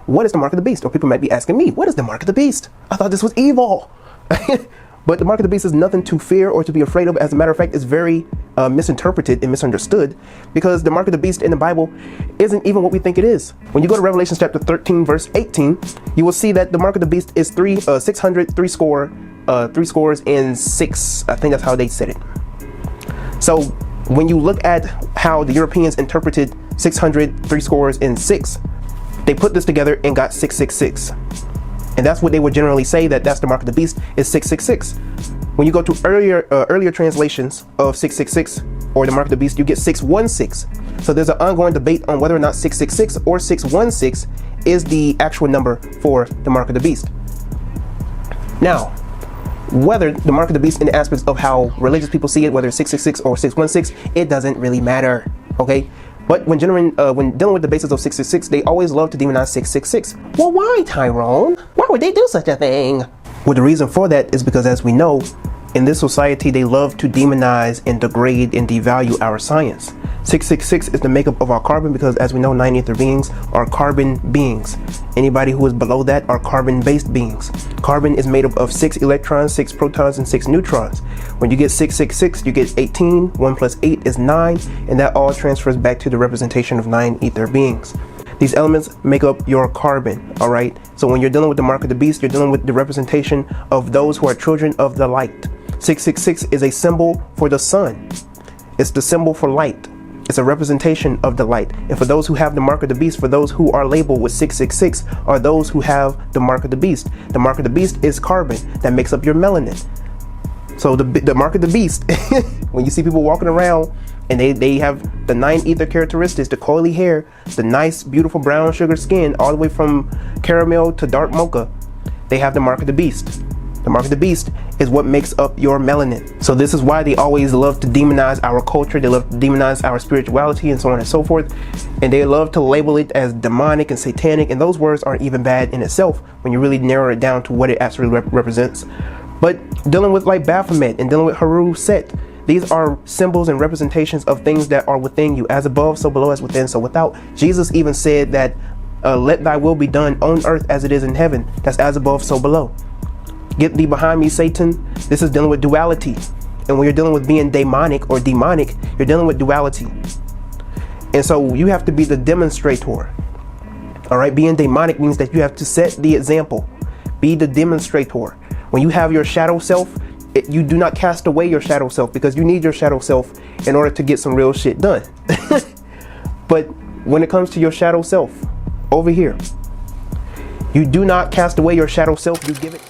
what is the mark of the beast? Or people might be asking me, what is the mark of the beast? I thought this was evil. But the mark of the beast is nothing to fear or to be afraid of. As a matter of fact, it's very misinterpreted and misunderstood, because the mark of the beast in the Bible isn't even what we think it is. When you go to Revelation chapter 13, verse 18, you will see that the mark of the beast is 600, three scores and six. I think that's how they said it. So when you look at how the Europeans interpreted 600, three scores and six, they put this together and got 666. And that's what they would generally say, that that's the mark of the beast, is 666. When you go to earlier translations of 666 or the mark of the beast, you get 616. So there's an ongoing debate on whether or not 666 or 616 is the actual number for the mark of the beast. Now, whether the mark of the beast in the aspects of how religious people see it, whether it's 666 or 616, it doesn't really matter, okay? But when dealing with the basis of 666, they always love to demonize 666. Well, why, Tyrone? Why would they do such a thing? Well, the reason for that is because, as we know, in this society, they love to demonize and degrade and devalue our science. 666 is the makeup of our carbon, because, as we know, 9 ether beings are carbon beings. Anybody who is below that are carbon-based beings. Carbon is made up of 6 electrons, 6 protons, and 6 neutrons. When you get 666, you get 18. 1 plus 8 is 9, and that all transfers back to the representation of 9 ether beings. These elements make up your carbon, all right? So when you're dealing with the mark of the beast, you're dealing with the representation of those who are children of the light. 666 is a symbol for the sun. It's the symbol for light. It's a representation of the light. And for those who have the mark of the beast, for those who are labeled with 666, are those who have the mark of the beast. The mark of the beast is carbon that makes up your melanin. So the mark of the beast, when you see people walking around and they have the 9 ether characteristics, the coily hair, the nice, beautiful brown sugar skin, all the way from caramel to dark mocha, they have the mark of the beast. The mark of the beast is what makes up your melanin. So this is why they always love to demonize our culture. They love to demonize our spirituality and so on and so forth. And they love to label it as demonic and satanic. And those words aren't even bad in itself when you really narrow it down to what it actually represents. But dealing with like Baphomet and dealing with Heru, Set, these are symbols and representations of things that are within you, as above, so below, as within, so without. Jesus even said that let thy will be done on earth as it is in heaven. That's as above, so below. Get thee behind me, Satan. This is dealing with duality. And when you're dealing with being demonic, you're dealing with duality. And so you have to be the demonstrator. All right, being demonic means that you have to set the example. Be the demonstrator. When you have your shadow self, you do not cast away your shadow self, because you need your shadow self in order to get some real shit done. But when it comes to your shadow self over here, you do not cast away your shadow self. You give it